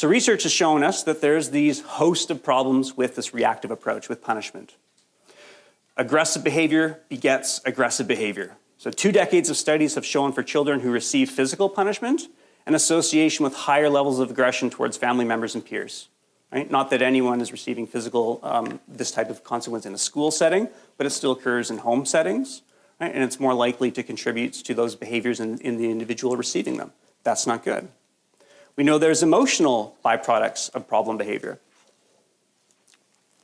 So research has shown us that there's these host of problems with this reactive approach, with punishment. Aggressive behavior begets aggressive behavior. So 2 decades of studies have shown for children who receive physical punishment an association with higher levels of aggression towards family members and peers. Right? Not that anyone is receiving this type of consequence in a school setting, but it still occurs in home settings, right? And it's more likely to contribute to those behaviors in the individual receiving them. That's not good. We know there's emotional byproducts of problem behavior.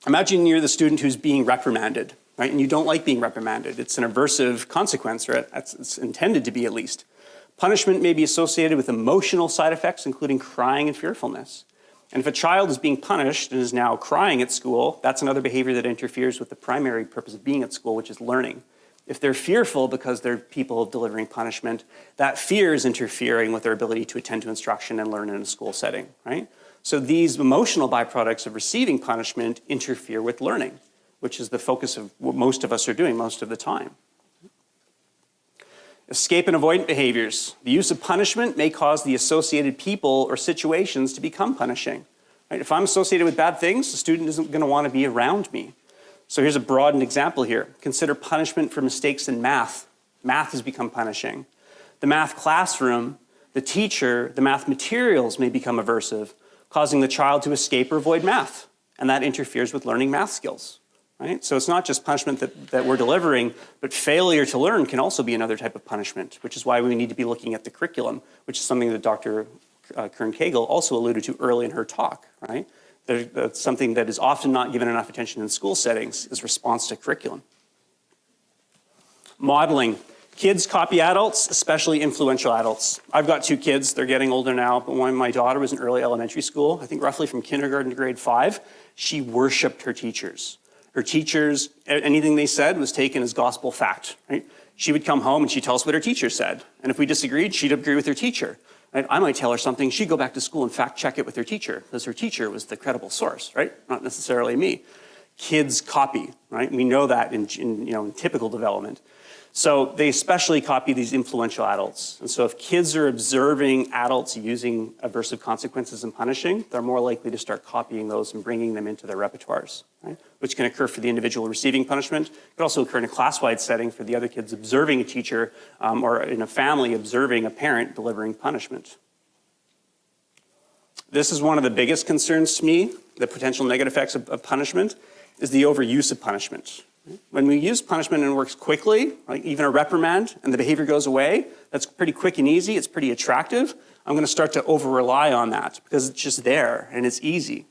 Imagine you're the student who's being reprimanded, right? And you don't like being reprimanded. It's an aversive consequence, or it's intended to be at least. Punishment may be associated with emotional side effects, including crying and fearfulness. And if a child is being punished and is now crying at school, that's another behavior that interferes with the primary purpose of being at school, which is learning. If they're fearful because they're people delivering punishment, that fear is interfering with their ability to attend to instruction and learn in a school setting, right? So these emotional byproducts of receiving punishment interfere with learning, which is the focus of what most of us are doing most of the time. Escape and avoidant behaviors. The use of punishment may cause the associated people or situations to become punishing. Right? If I'm associated with bad things, the student isn't going to want to be around me. So here's a broadened example here. Consider punishment for mistakes in math. Math has become punishing. The math classroom, the teacher, the math materials may become aversive, causing the child to escape or avoid math. And that interferes with learning math skills. Right? So it's not just punishment that we're delivering, but failure to learn can also be another type of punishment, which is why we need to be looking at the curriculum, which is something that Dr. Kern-Cagle also alluded to early in her talk. Right? That's something that is often not given enough attention in school settings, is response to curriculum. Modeling. Kids copy adults, especially influential adults. I've got 2 kids, they're getting older now, but when my daughter was in early elementary school, I think roughly from kindergarten to grade 5, she worshiped her teachers. Her teachers, anything they said was taken as gospel fact, right? She would come home and she'd tell us what her teacher said. And if we disagreed, she'd agree with her teacher. Right? I might tell her something, she'd go back to school and fact check it with her teacher, because her teacher was the credible source, right? Not necessarily me. Kids copy, right? We know that in typical development. So they especially copy these influential adults. And so if kids are observing adults using aversive consequences and punishing, they're more likely to start copying those and bringing them into their repertoires, right? Which can occur for the individual receiving punishment. It could also occur in a class-wide setting for the other kids observing a teacher or in a family observing a parent delivering punishment. This is one of the biggest concerns to me, the potential negative effects of punishment, is the overuse of punishment. When we use punishment and it works quickly, like even a reprimand, and the behavior goes away, that's pretty quick and easy, it's pretty attractive, I'm going to start to over-rely on that because it's just there and it's easy.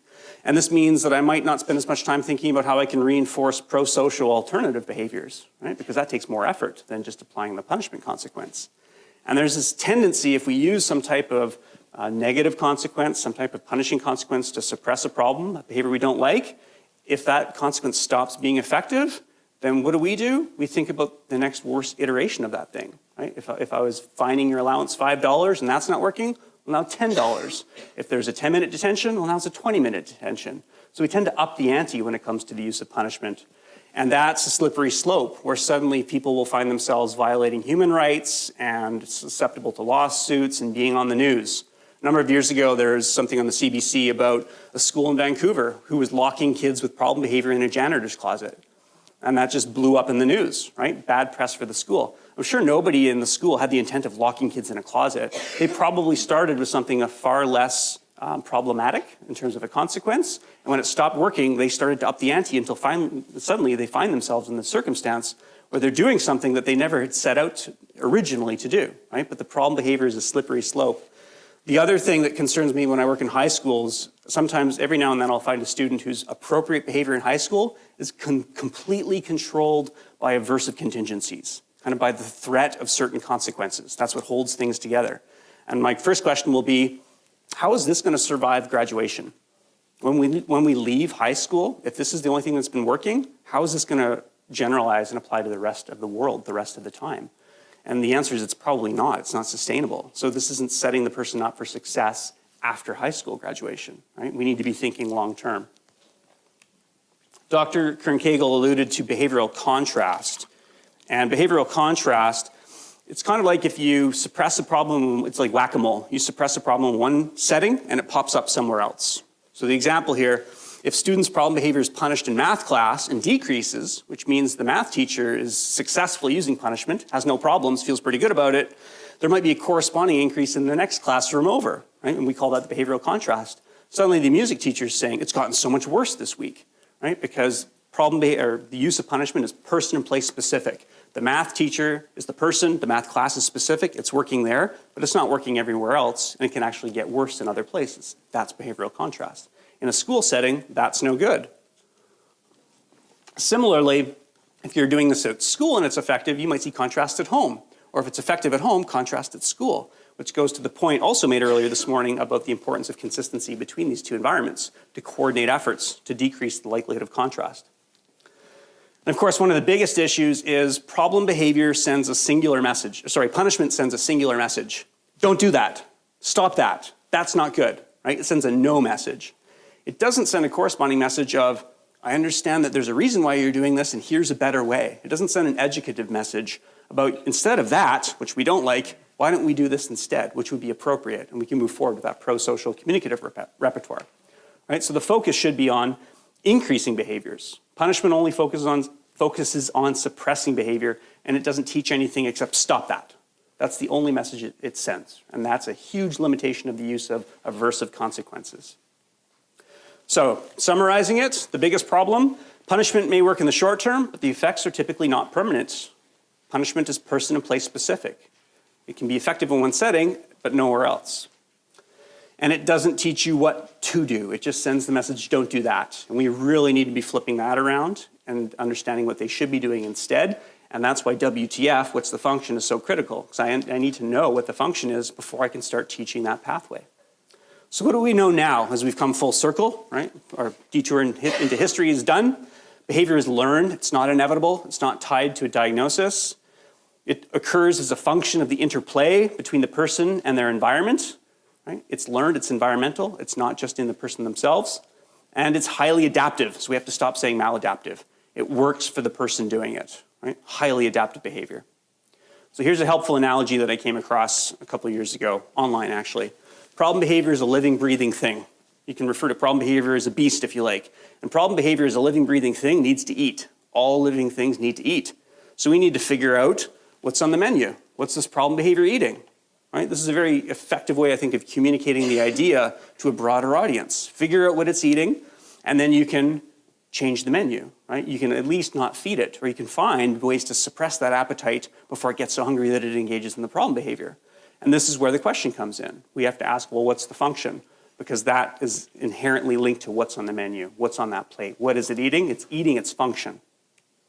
And this means that I might not spend as much time thinking about how I can reinforce pro-social alternative behaviors, right? Because that takes more effort than just applying the punishment consequence. And there's this tendency, if we use some type of negative consequence, some type of punishing consequence to suppress a problem, a behavior we don't like, if that consequence stops being effective, then what do? We think about the next worst iteration of that thing, right? If I was fining your allowance $5 and that's not working, well, now $10. If there's a 10-minute detention, well, now it's a 20-minute detention. So we tend to up the ante when it comes to the use of punishment. And that's a slippery slope where suddenly people will find themselves violating human rights and susceptible to lawsuits and being on the news. A number of years ago, there was something on the CBC about a school in Vancouver who was locking kids with problem behavior in a janitor's closet. And that just blew up in the news, right? Bad press for the school. I'm sure nobody in the school had the intent of locking kids in a closet. They probably started with something far less problematic in terms of a consequence. And when it stopped working, they started to up the ante until suddenly they find themselves in the circumstance where they're doing something that they never had set out originally to do, right? But the problem behavior is a slippery slope. The other thing that concerns me when I work in high schools, sometimes every now and then I'll find a student whose appropriate behavior in high school is completely controlled by aversive contingencies, kind of by the threat of certain consequences. That's what holds things together. And my first question will be, how is this going to survive graduation? When we leave high school, if this is the only thing that's been working, how is this going to generalize and apply to the rest of the world the rest of the time? And the answer is it's probably not. It's not sustainable. So this isn't setting the person up for success after high school graduation, right? We need to be thinking long term. Dr. Kern-Cagle alluded to behavioral contrast. And behavioral contrast It's kind of like if you suppress a problem, it's like whack-a-mole. You suppress a problem in one setting and it pops up somewhere else. So the example here, if students' problem behavior is punished in math class and decreases, which means the math teacher is successful using punishment, has no problems, feels pretty good about it, there might be a corresponding increase in the next classroom over, right? And we call that the behavioral contrast. Suddenly the music teacher is saying, it's gotten so much worse this week, right? Because the use of punishment is person and place specific. The math teacher is the person, the math class is specific, it's working there, but it's not working everywhere else, and it can actually get worse in other places. That's behavioral contrast. In a school setting, that's no good. Similarly, if you're doing this at school and it's effective, you might see contrast at home. Or if it's effective at home, contrast at school, which goes to the point also made earlier this morning about the importance of consistency between these two environments to coordinate efforts to decrease the likelihood of contrast. And of course, one of the biggest issues is punishment sends a singular message. Don't do that. Stop that. That's not good, right? It sends a no message. It doesn't send a corresponding message of, I understand that there's a reason why you're doing this and here's a better way. It doesn't send an educative message about, instead of that, which we don't like, why don't we do this instead, which would be appropriate, and we can move forward with that pro-social communicative repertoire, right? So the focus should be on increasing behaviors. Punishment only focuses on suppressing behavior, and it doesn't teach anything except stop that. That's the only message it sends, and that's a huge limitation of the use of aversive consequences. So, summarizing it, the biggest problem, punishment may work in the short term, but the effects are typically not permanent. Punishment is person and place specific. It can be effective in one setting, but nowhere else. And it doesn't teach you what to do. It just sends the message, don't do that. And we really need to be flipping that around and understanding what they should be doing instead. And that's why WTF, what's the function, is so critical. Because I need to know what the function is before I can start teaching that pathway. So what do we know now as we've come full circle, right? Our detour into history is done. Behavior is learned. It's not inevitable. It's not tied to a diagnosis. It occurs as a function of the interplay between the person and their environment. Right? It's learned, it's environmental. It's not just in the person themselves. And it's highly adaptive. So we have to stop saying maladaptive. It works for the person doing it. Right? Highly adaptive behavior. So here's a helpful analogy that I came across a couple of years ago, online actually. Problem behavior is a living, breathing thing. You can refer to problem behavior as a beast if you like. And problem behavior as a living, breathing thing needs to eat. All living things need to eat. So we need to figure out what's on the menu. What's this problem behavior eating? Right? This is a very effective way, I think, of communicating the idea to a broader audience. Figure out what it's eating, and then you can change the menu. Right? You can at least not feed it, or you can find ways to suppress that appetite before it gets so hungry that it engages in the problem behavior. And this is where the question comes in. We have to ask, well, what's the function? Because that is inherently linked to what's on the menu, what's on that plate. What is it eating? It's eating its function.